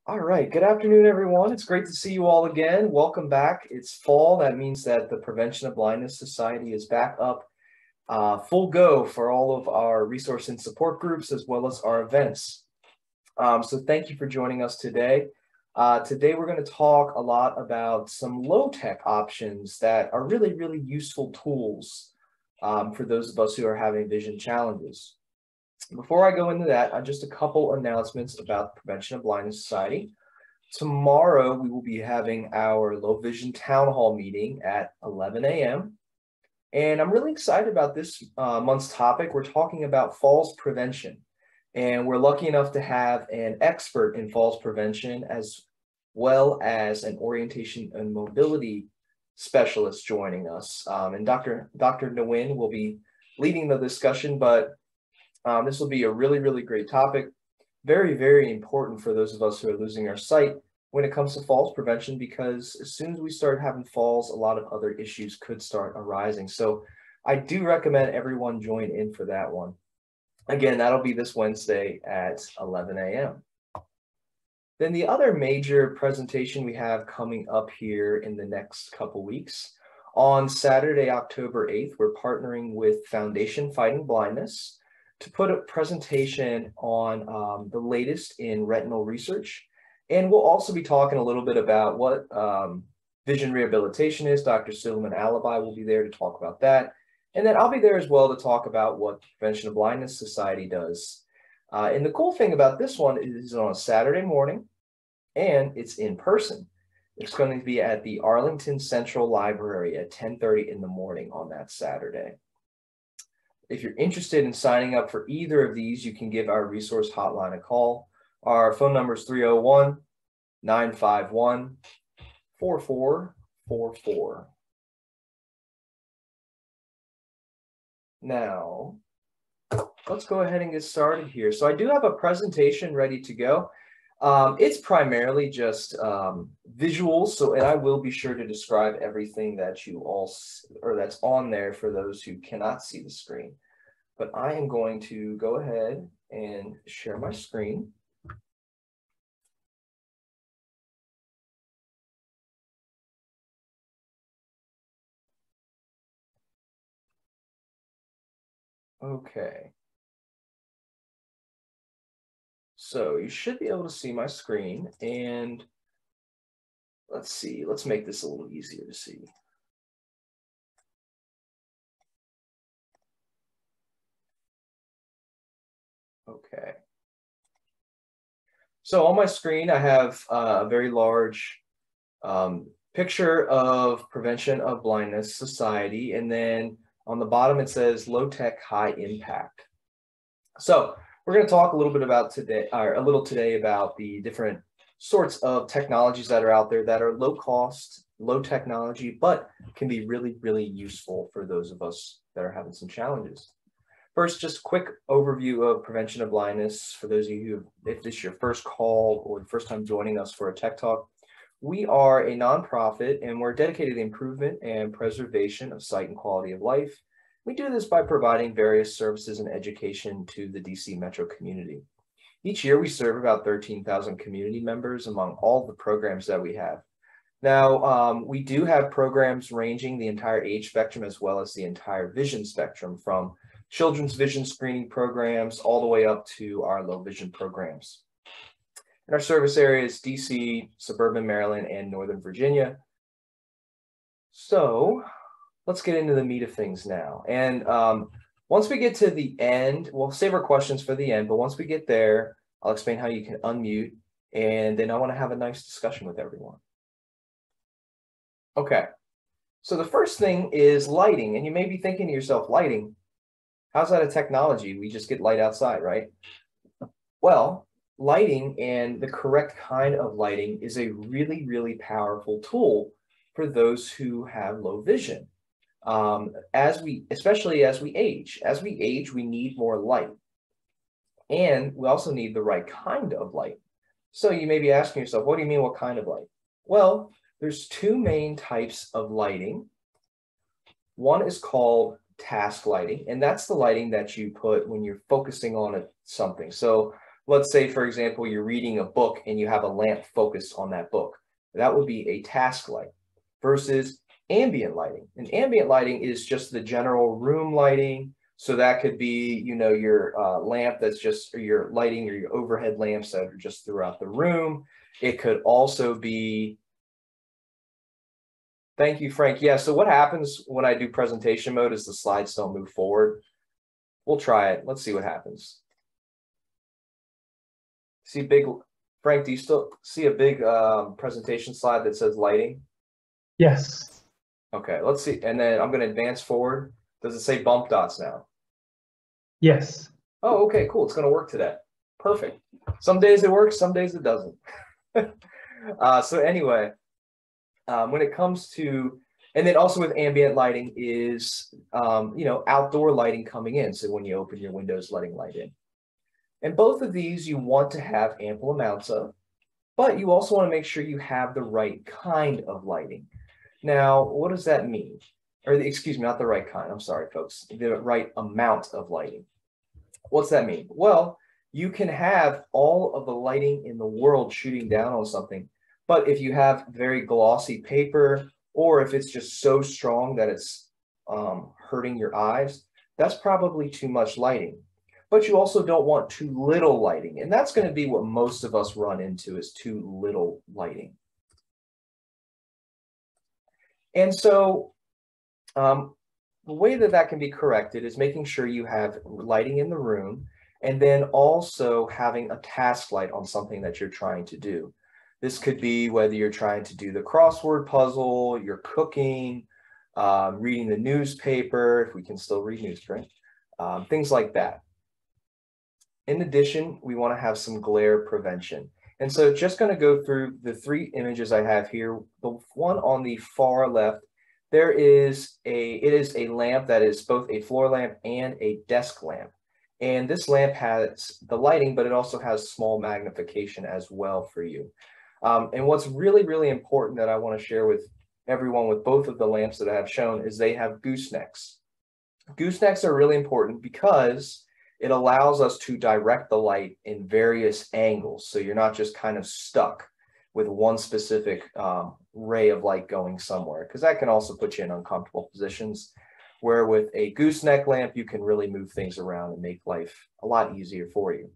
All right, good afternoon, everyone. It's great to see you all again. Welcome back. It's fall. That means that the Prevention of Blindness Society is back up full go for all of our resource and support groups as well as our events. So thank you for joining us today. Today we're going to talk a lot about some low-tech options that are really useful tools for those of us who are having vision challenges. Before I go into that, just a couple announcements about the Prevention of Blindness Society. Tomorrow, we will be having our low vision town hall meeting at 11 a.m. And I'm really excited about this month's topic. We're talking about falls prevention. And we're lucky enough to have an expert in falls prevention as well as an orientation and mobility specialist joining us. And Dr. Nguyen will be leading the discussion, but this will be a really great topic. Very important for those of us who are losing our sight when it comes to falls prevention, because as soon as we start having falls, a lot of other issues could start arising. So I do recommend everyone join in for that one. Again, that'll be this Wednesday at 11 a.m. Then the other major presentation we have coming up here in the next couple weeks, on Saturday, October 8th, we're partnering with Foundation Fighting Blindness to put a presentation on the latest in retinal research. And we'll also be talking a little bit about what vision rehabilitation is. Dr. Suleiman Alibi will be there to talk about that. And then I'll be there as well to talk about what the Prevention of Blindness Society does. And the cool thing about this one is on a Saturday morning, and it's in person. It's going to be at the Arlington Central Library at 10:30 in the morning on that Saturday. If you're interested in signing up for either of these, you can give our resource hotline a call. Our phone number is 301-951-4444. Now, let's go ahead and get started here. So I do have a presentation ready to go. It's primarily just visuals, and I will be sure to describe everything that you all, or that's on there for those who cannot see the screen. But I am going to go ahead and share my screen. Okay. So you should be able to see my screen, and let's see, let's make this a little easier to see. Okay. So on my screen, I have a very large picture of Prevention of Blindness Society, and then on the bottom it says low tech, high impact. So we're going to talk a little bit about today, or a little today, about the different sorts of technologies that are out there that are low cost, low technology, but can be really useful for those of us that are having some challenges. First, just a quick overview of Prevention of Blindness for those of you who, if this is your first call or the first time joining us for a tech talk. We are a nonprofit, and we're dedicated to the improvement and preservation of sight and quality of life. We do this by providing various services and education to the DC metro community. Each year, we serve about 13,000 community members among all the programs that we have. Now, we do have programs ranging the entire age spectrum as well as the entire vision spectrum, from children's vision screening programs all the way up to our low vision programs. And our service area is DC, suburban Maryland, and Northern Virginia. So let's get into the meat of things now. And once we get to the end, we'll save our questions for the end, but once we get there, I'll explain how you can unmute, and then I want to have a nice discussion with everyone. Okay, so the first thing is lighting, and you may be thinking to yourself, lighting, how's that a technology? We just get light outside, right? Well, lighting, and the correct kind of lighting, is a really powerful tool for those who have low vision. Especially as we age. As we age, we need more light. And we also need the right kind of light. So you may be asking yourself, what do you mean, what kind of light? Well, there's two main types of lighting. One is called task lighting, and that's the lighting that you put when you're focusing on something. So let's say, for example, you're reading a book and you have a lamp focused on that book. That would be a task light versus ambient lighting. And ambient lighting is just the general room lighting. So that could be, your lamp that's just, or your lighting or your overhead lamps that are just throughout the room. It could also be, thank you, Frank. Yeah, so what happens when I do presentation mode is the slides don't move forward. We'll try it. Let's see what happens. See big, Frank, do you still see a big presentation slide that says lighting? Yes. Okay, let's see. And then I'm going to advance forward. Does it say bump dots now? Yes. Oh, okay, cool. It's going to work today. Perfect. Some days it works, some days it doesn't. So anyway, when it comes to, and then also with ambient lighting is, outdoor lighting coming in. So when you open your windows, letting light in. And both of these you want to have ample amounts of, but you also want to make sure you have the right kind of lighting. Now, what does that mean? Or excuse me, not the right kind. I'm sorry, folks. The right amount of lighting. What's that mean? Well, you can have all of the lighting in the world shooting down on something, but if you have very glossy paper, or if it's just so strong that it's hurting your eyes, that's probably too much lighting. But you also don't want too little lighting, and that's going to be what most of us run into, is too little lighting. And so the way that can be corrected is making sure you have lighting in the room, and then also having a task light on something that you're trying to do. This could be whether you're trying to do the crossword puzzle, you're cooking, reading the newspaper, if we can still read newsprint, things like that. In addition, we want to have some glare prevention. And so just going to go through the three images I have here. The one on the far left, it is a lamp that is both a floor lamp and a desk lamp. And this lamp has the lighting, but it also has small magnification as well for you. And what's really, really important that I want to share with everyone with both of the lamps that I have shown is they have goosenecks. Goosenecks are really important because it allows us to direct the light in various angles. So you're not just kind of stuck with one specific ray of light going somewhere, because that can also put you in uncomfortable positions, where with a gooseneck lamp, you can really move things around and make life a lot easier for you.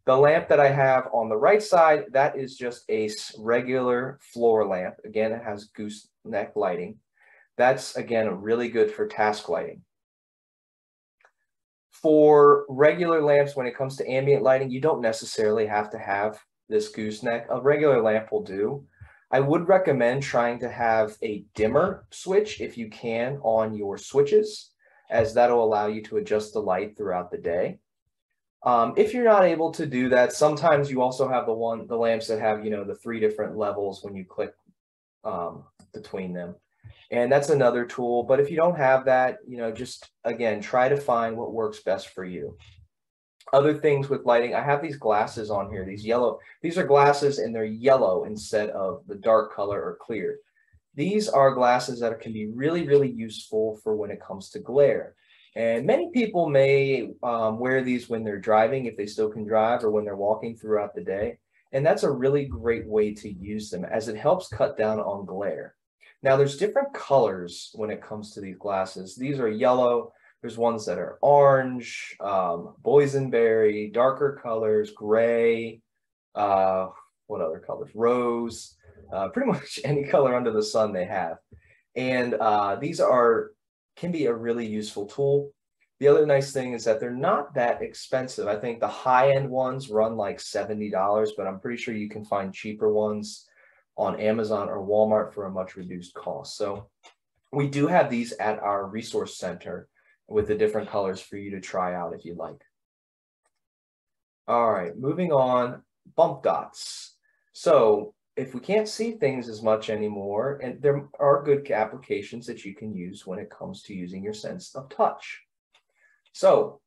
The lamp that I have on the right side, that is just a regular floor lamp. Again, it has gooseneck lighting. That's, again, really good for task lighting. For regular lamps, when it comes to ambient lighting, you don't necessarily have to have this gooseneck. A regular lamp will do. I would recommend trying to have a dimmer switch if you can on your switches, as that'll allow you to adjust the light throughout the day. If you're not able to do that, sometimes you also have the lamps that have, the 3 different levels when you click between them. And that's another tool. But if you don't have that, just, again, try to find what works best for you. Other things with lighting, I have these glasses on here, these are glasses and they're yellow instead of the dark color or clear. These are glasses that can be really, really useful for when it comes to glare. And many people may wear these when they're driving, if they still can drive, or when they're walking throughout the day. And that's a really great way to use them, as it helps cut down on glare. Now, there's different colors when it comes to these glasses. These are yellow. There's ones that are orange, boysenberry, darker colors, gray, what other colors? Rose, pretty much any color under the sun they have. And these can be a really useful tool. The other nice thing is that they're not that expensive. I think the high-end ones run like $70, but I'm pretty sure you can find cheaper ones on Amazon or Walmart for a much reduced cost. So we do have these at our resource center with the different colors for you to try out if you'd like. All right, moving on, bump dots. So if we can't see things as much anymore, and there are good applications that you can use when it comes to using your sense of touch. So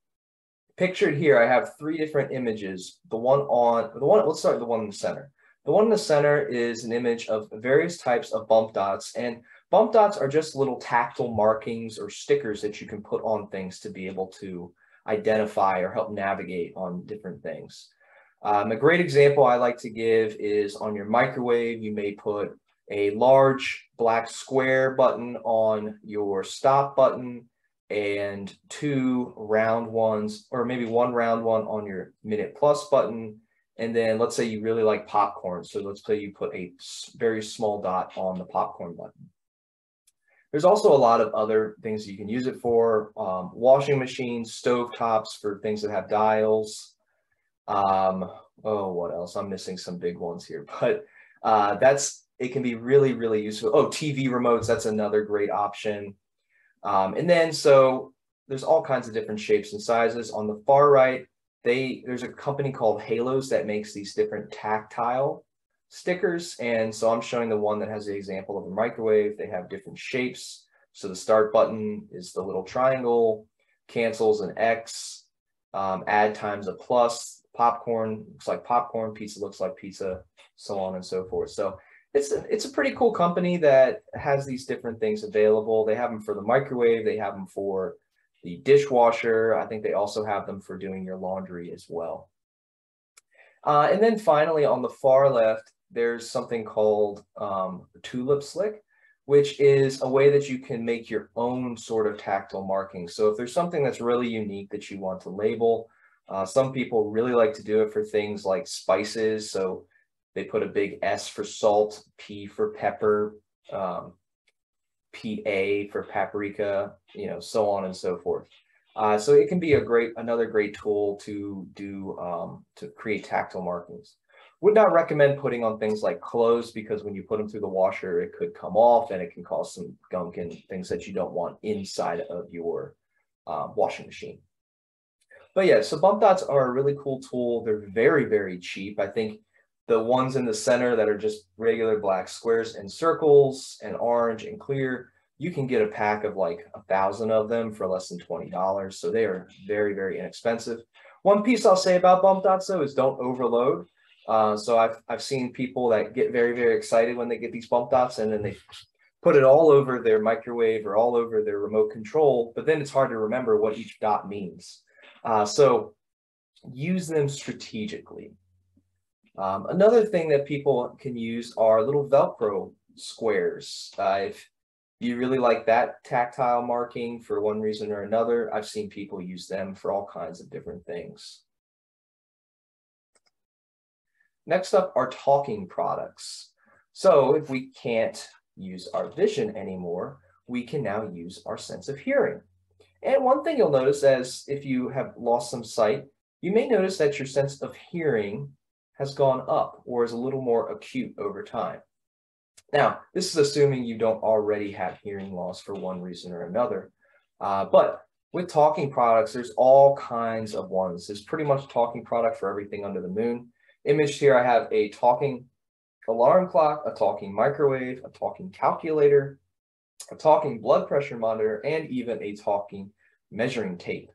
pictured here, I have 3 different images. Let's start with the one in the center. The one in the center is an image of various types of bump dots, and bump dots are just little tactile markings or stickers that you can put on things to be able to identify or help navigate on different things. A great example I like to give is on your microwave. You may put a large black square button on your stop button and two round ones, or maybe one round one on your minute plus button. And then let's say you really like popcorn. So let's say you put a very small dot on the popcorn button. There's also a lot of other things you can use it for. Washing machines, stove tops for things that have dials. Oh, what else? I'm missing some big ones here, but it can be really, really useful. Oh, TV remotes, that's another great option. And then so there's all kinds of different shapes and sizes. On the far right, there's a company called Halos that makes these different tactile stickers. And so I'm showing the one that has the example of a microwave. They have different shapes. So the start button is the little triangle, cancel's an X, add times a plus, popcorn looks like popcorn, pizza looks like pizza, so on and so forth. So it's a pretty cool company that has these different things available. They have them for the microwave, they have them for the dishwasher. I think they also have them for doing your laundry as well. And then finally, on the far left, there's something called tulip slick, which is a way that you can make your own sort of tactile marking. So if there's something that's really unique that you want to label, some people really like to do it for things like spices. So they put a big S for salt, P for pepper, PA for paprika, so on and so forth. So it can be another great tool to do to create tactile markings. Would not recommend putting on things like clothes, because when you put them through the washer, it could come off and it can cause some gunk and things that you don't want inside of your washing machine. But yeah, so bump dots are a really cool tool. They're very, very cheap. I think the ones in the center that are just regular black squares and circles and orange and clear, you can get a pack of like 1,000 of them for less than $20. So they are very, very inexpensive. One piece I'll say about bump dots though is don't overload. So I've seen people that get very, very excited when they get these bump dots, and then they put it all over their microwave or all over their remote control, but then it's hard to remember what each dot means. So use them strategically. Another thing that people can use are little Velcro squares. If you really like that tactile marking for one reason or another, I've seen people use them for all kinds of different things. Next up are talking products. So if we can't use our vision anymore, we can now use our sense of hearing. And one thing you'll notice, as if you have lost some sight, you may notice that your sense of hearing has gone up or is a little more acute over time. Now, this is assuming you don't already have hearing loss for one reason or another. But with talking products, there's all kinds of ones. There's pretty much a talking product for everything under the moon. Imaged here, I have a talking alarm clock, a talking microwave, a talking calculator, a talking blood pressure monitor, and even a talking measuring tape.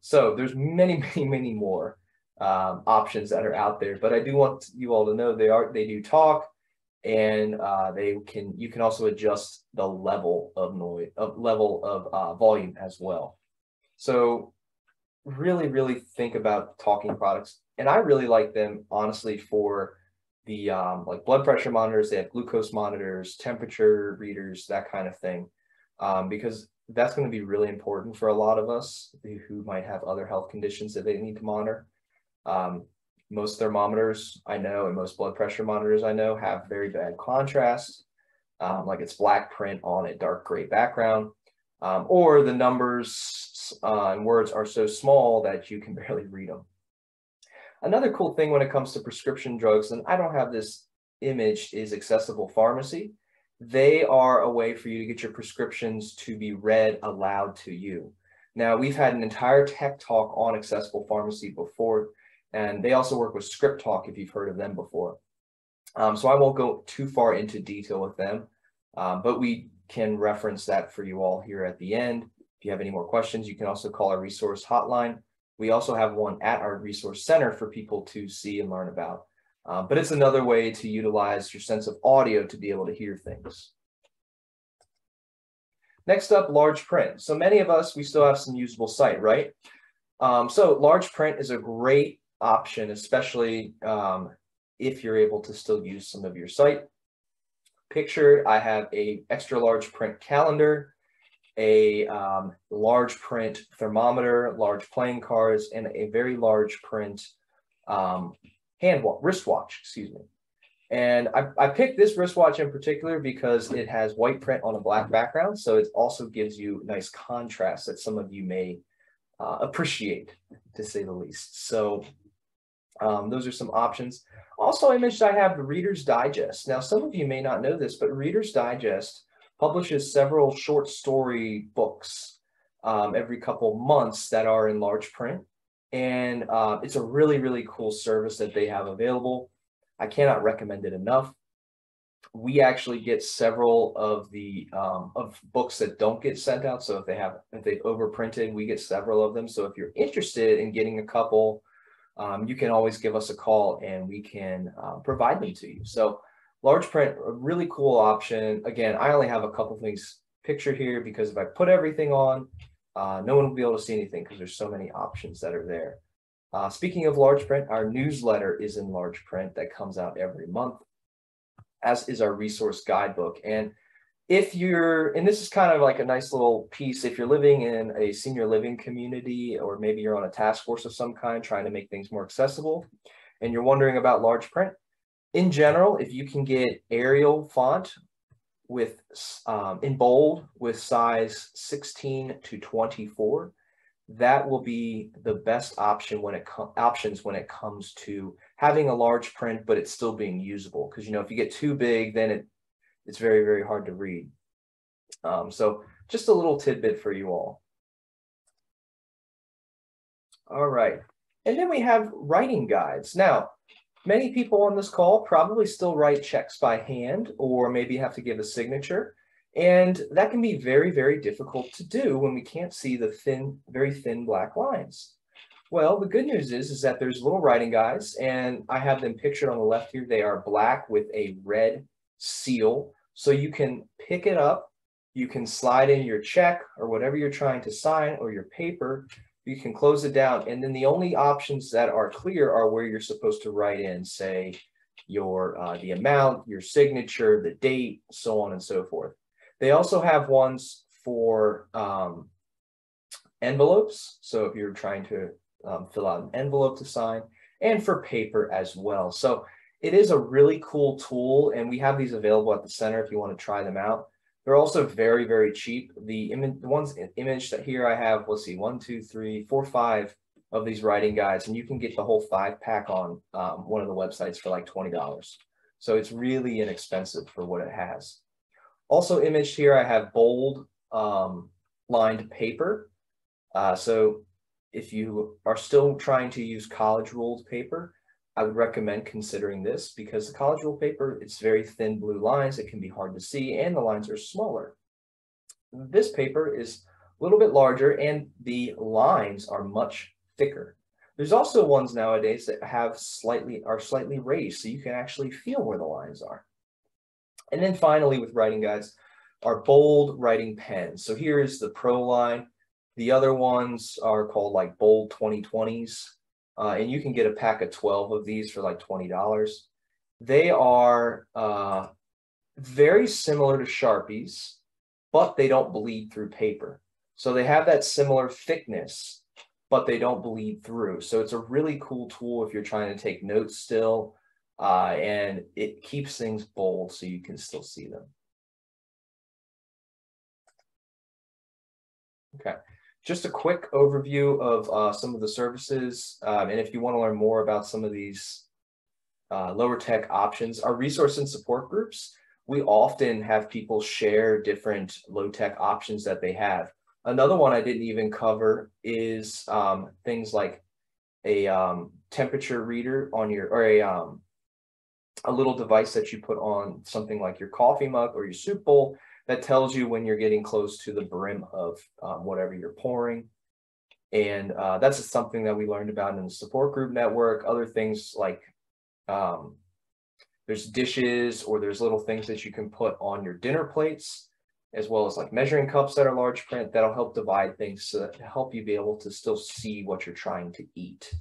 So there's many, many, many more options that are out there, but I do want you all to know they do talk, and you can also adjust the level of noise, volume as well. So really, really think about talking products, and I really like them honestly for the like blood pressure monitors. They have glucose monitors, temperature readers, that kind of thing, because that's going to be really important for a lot of us who might have other health conditions that they need to monitor. Most thermometers I know and most blood pressure monitors I know have very bad contrast, like it's black print on a dark gray background, or the numbers and words are so small that you can barely read them. Another cool thing when it comes to prescription drugs, and I don't have this image, is accessible pharmacy. They are a way for you to get your prescriptions to be read aloud to you. Now, we've had an entire tech talk on accessible pharmacy before, and they also work with Script Talk if you've heard of them before. So I won't go too far into detail with them, but we can reference that for you all here at the end. If you have any more questions, you can also call our resource hotline. We also have one at our resource center for people to see and learn about. But it's another way to utilize your sense of audio to be able to hear things. Next up, large print. So many of us, we still have some usable sight, right? So large print is a great option, especially if you're able to still use some of your site. Picture, I have a extra large print calendar, a large print thermometer, large playing cards, and a very large print wristwatch, excuse me. And I picked this wristwatch in particular because it has white print on a black background, so it also gives you nice contrast that some of you may appreciate, to say the least. So those are some options. Also, I mentioned I have the Reader's Digest. Now, some of you may not know this, but Reader's Digest publishes several short story books every couple months that are in large print. And it's a really, really cool service that they have available. I cannot recommend it enough. We actually get several of the of books that don't get sent out. So if they've overprinted, we get several of them. So if you're interested in getting a couple, you can always give us a call and we can provide them to you. So large print, a really cool option. Again, I only have a couple things pictured here because if I put everything on, no one will be able to see anything because there's so many options that are there. Speaking of large print, our newsletter is in large print that comes out every month, as is our resource guidebook. And if and this is kind of like a nice little piece, if you're living in a senior living community, or maybe you're on a task force of some kind trying to make things more accessible, and you're wondering about large print, in general, if you can get Arial font with in bold with size 16 to 24, that will be the best option when it comes to having a large print, but it's still being usable. Because, if you get too big, then it's very, very hard to read. So just a little tidbit for you all. All right. And then we have writing guides. Now, many people on this call probably still write checks by hand, or maybe have to give a signature. And that can be very, very difficult to do when we can't see the very thin black lines. Well, the good news is that there's little writing guides, and I have them pictured on the left here. They are black with a red seal. So you can pick it up, you can slide in your check or whatever you're trying to sign, or your paper. You can close it down, and then the only options that are clear are where you're supposed to write in, say, the amount, your signature, the date, so on and so forth. They also have ones for envelopes. So if you're trying to fill out an envelope to sign, and for paper as well. So it is a really cool tool, and we have these available at the center if you want to try them out. They're also very, very cheap. The ones image that here I have, let's see, 1, 2, 3, 4, 5 of these writing guides, and you can get the whole 5-pack on one of the websites for like $20. So it's really inexpensive for what it has. Also imaged here, I have bold lined paper. So if you are still trying to use college ruled paper, I would recommend considering this, because the college ruled paper, it's very thin blue lines. It can be hard to see, and the lines are smaller. This paper is a little bit larger, and the lines are much thicker. There's also ones nowadays that are slightly raised, so you can actually feel where the lines are. And then finally, with writing guides, are bold writing pens. So here is the Pro line. The other ones are called like Bold 2020s. And you can get a pack of 12 of these for like $20. They are very similar to Sharpies, but they don't bleed through paper. So they have that similar thickness, but they don't bleed through. So it's a really cool tool if you're trying to take notes still, and it keeps things bold so you can still see them. Okay. Just a quick overview of some of the services, and if you want to learn more about some of these lower tech options, our resource and support groups, we often have people share different low tech options that they have. Another one I didn't even cover is things like a temperature reader on or a little device that you put on something like your coffee mug or your soup bowl that tells you when you're getting close to the brim of whatever you're pouring. And that's something that we learned about in the support group network. Other things like there's dishes, or there's little things that you can put on your dinner plates, as well as like measuring cups that are large print that'll help divide things to help you be able to still see what you're trying to eat.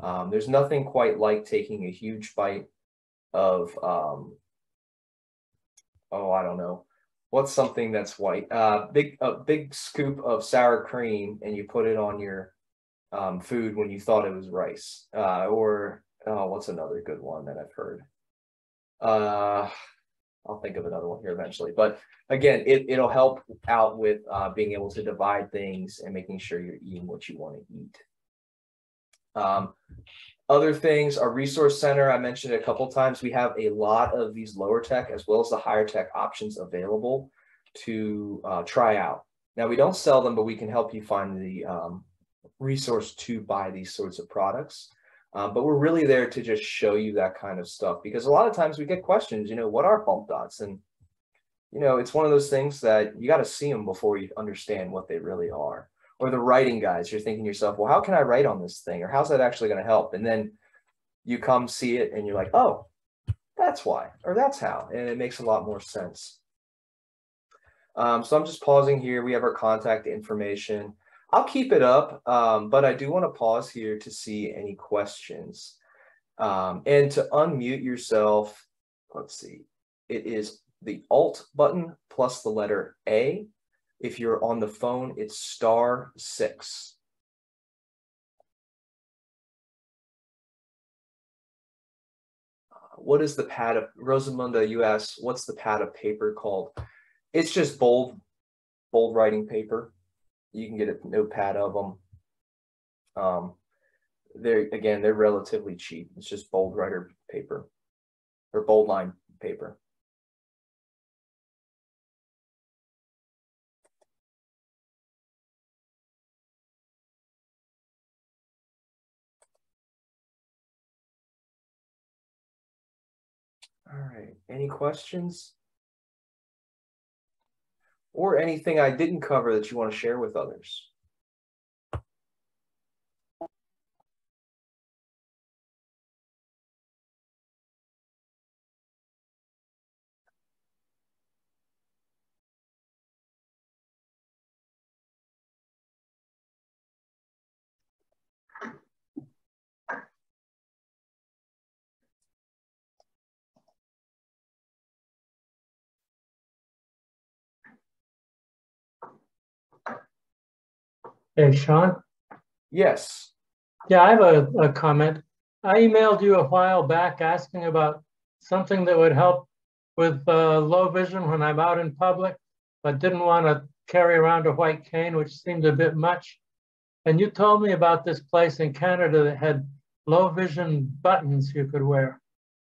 There's nothing quite like taking a huge bite of, oh, I don't know. What's something that's white? A big scoop of sour cream, and you put it on your food when you thought it was rice. Or what's another good one that I've heard? I'll think of another one here eventually. But again, it'll help out with being able to divide things and making sure you're eating what you want to eat. Other things, our resource center, I mentioned it a couple times. We have a lot of these lower tech as well as the higher tech options available to try out. Now, we don't sell them, but we can help you find the resource to buy these sorts of products. But we're really there to just show you that kind of stuff, because a lot of times we get questions, what are bump dots? And, it's one of those things that you got to see them before you understand what they really are. Or the writing guides, you're thinking to yourself, well, how can I write on this thing? Or how's that actually going to help? And then you come see it and you're like, oh, that's why, or that's how. And it makes a lot more sense. So I'm just pausing here. We have our contact information. I'll keep it up, but I do want to pause here to see any questions. And to unmute yourself, let's see, it is the Alt button plus the letter A. If you're on the phone, it's *6. What is the pad of, Rosamunda, you asked, what's the pad of paper called? It's just bold writing paper. You can get a notepad of them. They're relatively cheap. It's just bold writer paper or bold line paper. All right, any questions? Or anything I didn't cover that you want to share with others? Hey, Sean. Yes. Yeah, I have a comment. I emailed you a while back asking about something that would help with low vision when I'm out in public, but didn't want to carry around a white cane, which seemed a bit much. And you told me about this place in Canada that had low vision buttons you could wear.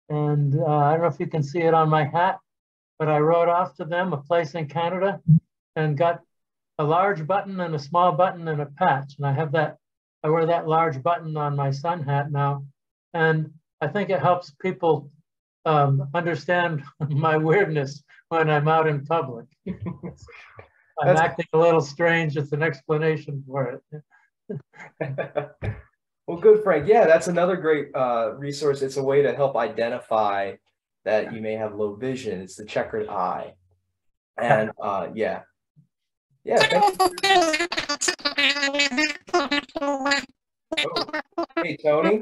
And I don't know if you can see it on my hat, but I wrote off to them a place in Canada and got a large button and a small button and a patch. And I wear that large button on my sun hat now. And I think it helps people understand my weirdness when I'm out in public. I'm acting a little strange. It's an explanation for it. Well, good, Frank. Yeah, that's another great resource. It's a way to help identify that you may have low vision. It's the checkered eye. And yeah. Yeah, thank you. Oh. Hey, Tony.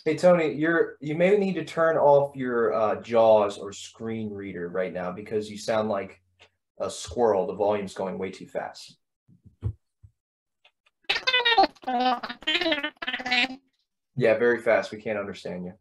Hey, Tony, you may need to turn off your JAWS or screen reader right now because you sound like a squirrel. The volume's going way too fast. Yeah, very fast. We can't understand you.